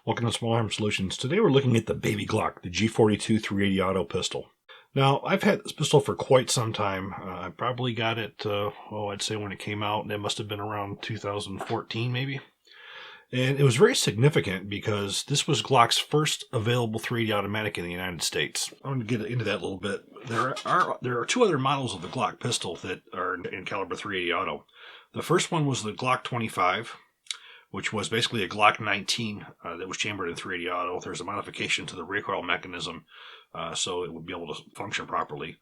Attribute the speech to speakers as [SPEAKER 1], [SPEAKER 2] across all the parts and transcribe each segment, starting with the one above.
[SPEAKER 1] Welcome to Small Arm Solutions. Today we're looking at the baby Glock, the G42 380 Auto pistol. Now, I've had this pistol for quite some time. I probably got it, I'd say when it came out, and it must have been around 2014 maybe. And it was very significant because this was Glock's first available 380 automatic in the United States. I'm going to get into that a little bit. There are two other models of the Glock pistol that are in caliber 380 auto. The first one was the Glock 25, which was basically a Glock 19 that was chambered in 380 auto. There's a modification to the recoil mechanism so it would be able to function properly.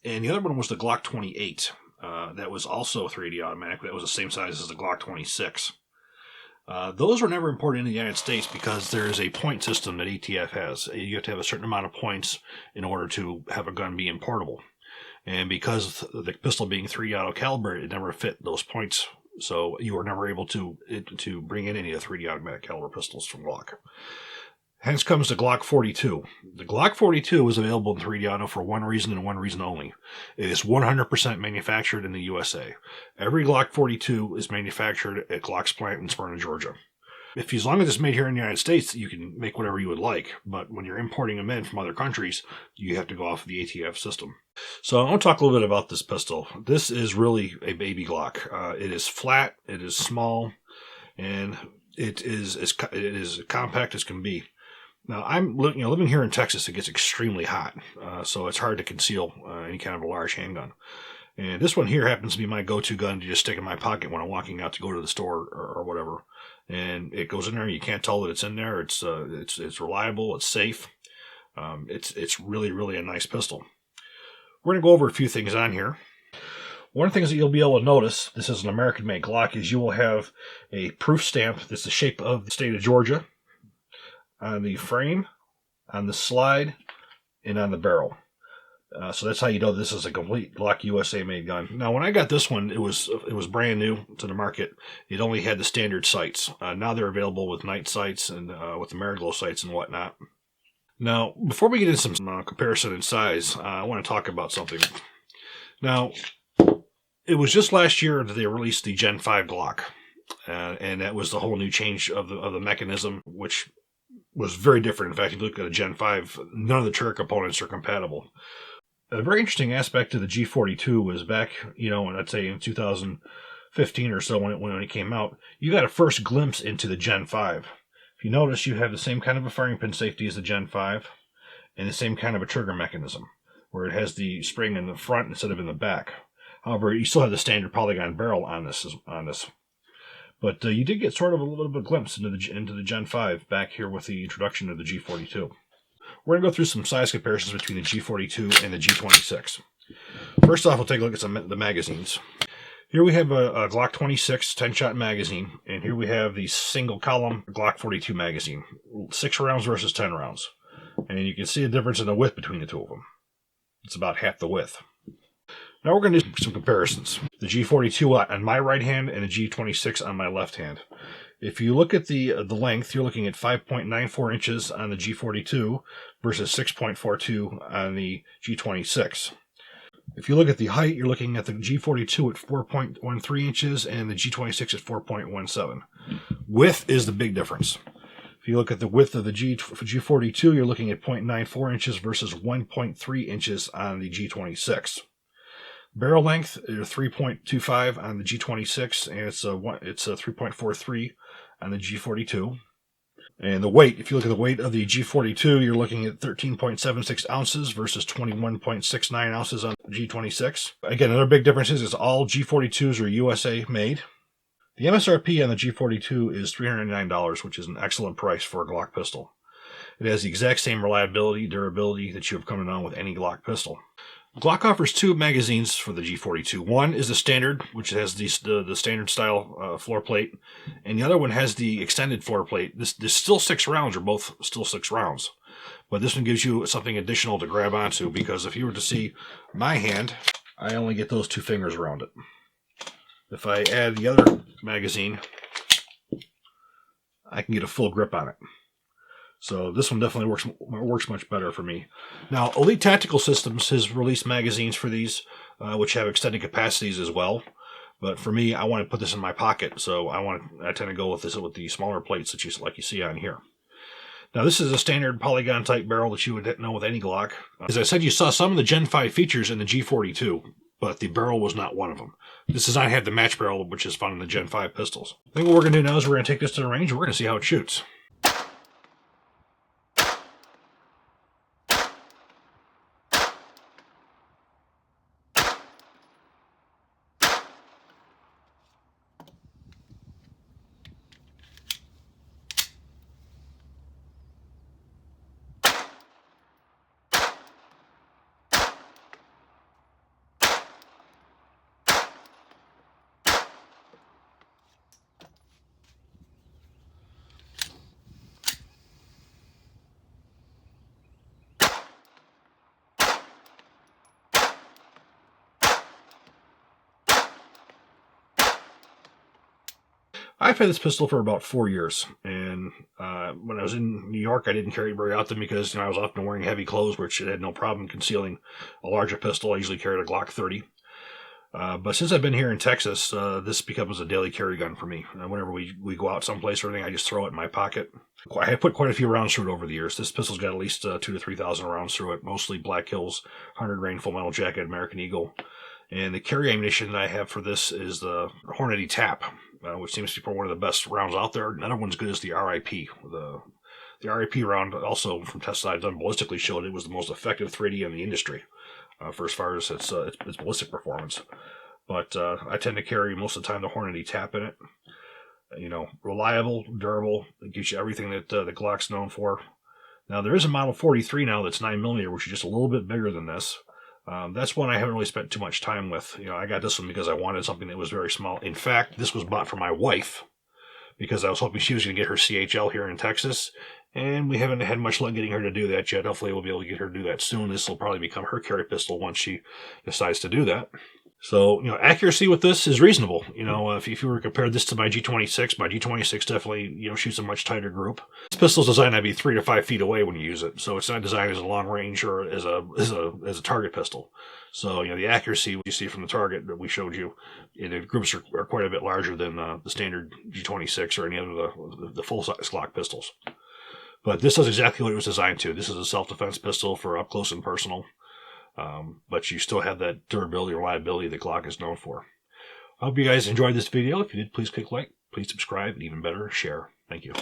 [SPEAKER 1] And the other one was the Glock 28 that was also 380 automatic. That was the same size as the Glock 26. Those were never imported into the United States because there is a point system that ATF has. You have to have a certain amount of points in order to have a gun be importable. And because the pistol being 380 auto caliber, it never fit those points. So you were never able to bring in any of the 380 automatic caliber pistols from Glock. Hence comes the Glock 42. The Glock 42 was available in 380 auto for one reason and one reason only. It is 100% manufactured in the USA. Every Glock 42 is manufactured at Glock's plant in Smyrna, Georgia. As long as it's made here in the United States, you can make whatever you would like. But when you're importing them in from other countries, you have to go off of the ATF system. So I want to talk a little bit about this pistol. This is really a baby Glock. It is flat, it is small, and it is as compact as can be. Now, I'm living here in Texas. It gets extremely hot, so it's hard to conceal any kind of a large handgun. And this one here happens to be my go-to gun to just stick in my pocket when I'm walking out to go to the store or whatever. And it goes in there. You can't tell that it's in there. It's reliable. It's safe. It's really, really a nice pistol. We're going to go over a few things on here. One of the things that you'll be able to notice, this is an American-made Glock, is you will have a proof stamp that's the shape of the state of Georgia on the frame, on the slide, and on the barrel. So that's how you know this is a complete Glock USA-made gun. Now, when I got this one, it was brand new to the market. It only had the standard sights. Now they're available with night sights and with the Mariglow sights and whatnot. Now, before we get into some comparison in size, I want to talk about something. Now, it was just last year that they released the Gen 5 Glock, and that was the whole new change of the mechanism, which was very different. In fact, if you look at a Gen 5, none of the trigger components are compatible. A very interesting aspect of the G42 was back, I'd say in 2015 or so when it came out, you got a first glimpse into the Gen 5. If you notice, you have the same kind of a firing pin safety as the Gen 5 and the same kind of a trigger mechanism where it has the spring in the front instead of in the back. However, you still have the standard polygon barrel on this. But you did get sort of a little bit of a glimpse into the Gen 5 back here with the introduction of the G42. We're going to go through some size comparisons between the G42 and the G26. First off, we'll take a look at the magazines. Here we have a Glock 26 10-shot magazine, and here we have the single-column Glock 42 magazine. 6 rounds versus 10 rounds. And you can see the difference in the width between the two of them. It's about half the width. Now we're going to do some comparisons. The G42 on my right hand and the G26 on my left hand. If you look at the length, you're looking at 5.94 inches on the G42 versus 6.42 on the G26. If you look at the height, you're looking at the G42 at 4.13 inches and the G26 at 4.17. Width is the big difference. If you look at the width of the G42, you're looking at 0.94 inches versus 1.3 inches on the G26. Barrel length is 3.25 on the G26, and it's 3.43 on the G42. And the weight, if you look at the weight of the G42, you're looking at 13.76 ounces versus 21.69 ounces on the G26. Again, another big difference is all G42s are USA made. The MSRP on the G42 is $399, which is an excellent price for a Glock pistol. It has the exact same reliability, durability that you have coming on with any Glock pistol. Glock offers 2 magazines for the G42. One is the standard, which has the standard style floor plate, and the other one has the extended floor plate. There's still 6 rounds, or both still 6 rounds, but this one gives you something additional to grab onto, because if you were to see my hand, I only get those 2 fingers around it. If I add the other magazine, I can get a full grip on it. So this one definitely works much better for me. Now, Elite Tactical Systems has released magazines for these, which have extended capacities as well. But for me, I want to put this in my pocket, so I tend to go with the smaller plates that you see on here. Now, this is a standard polygon type barrel that you would know with any Glock. As I said, you saw some of the Gen 5 features in the G42, but the barrel was not one of them. This design had the match barrel, which is found in the Gen 5 pistols. I think what we're going to do now is we're going to take this to the range and we're going to see how it shoots. I've had this pistol for about 4 years, and when I was in New York, I didn't carry it very often because I was often wearing heavy clothes, which it had no problem concealing a larger pistol. I usually carried a Glock 30. But since I've been here in Texas, this becomes a daily carry gun for me. Whenever we go out someplace or anything, I just throw it in my pocket. I have put quite a few rounds through it over the years. This pistol's got at least 2,000 to 3,000 rounds through it, mostly Black Hills, 100 grain full metal jacket, American Eagle. And the carry ammunition that I have for this is the Hornady Tap, which seems to be one of the best rounds out there. Another one's good as the RIP. The RIP round, also from tests I've done ballistically, showed it was the most effective 3D in the industry for as far as its ballistic performance. But I tend to carry most of the time the Hornady Tap in it. Reliable, durable. It gives you everything that the Glock's known for. Now, there is a Model 43 now that's 9mm, which is just a little bit bigger than this. That's one I haven't really spent too much time with. I got this one because I wanted something that was very small. In fact, this was bought for my wife because I was hoping she was going to get her CHL here in Texas, and we haven't had much luck getting her to do that yet. Hopefully we'll be able to get her to do that soon. This will probably become her carry pistol once she decides to do that. So, accuracy with this is reasonable. If you were to compare this to my G26 definitely, shoots a much tighter group. This pistol's designed to be 3 to 5 feet away when you use it, so it's not designed as a long range or as a target pistol. So, the accuracy you see from the target that we showed you, the groups are quite a bit larger than the standard G26 or any other of the full-size Glock pistols. But this does exactly what it was designed to. This is a self-defense pistol for up close and personal. But you still have that durability and reliability that Glock is known for. I hope you guys enjoyed this video. If you did, please click like, please subscribe, and even better, share. Thank you.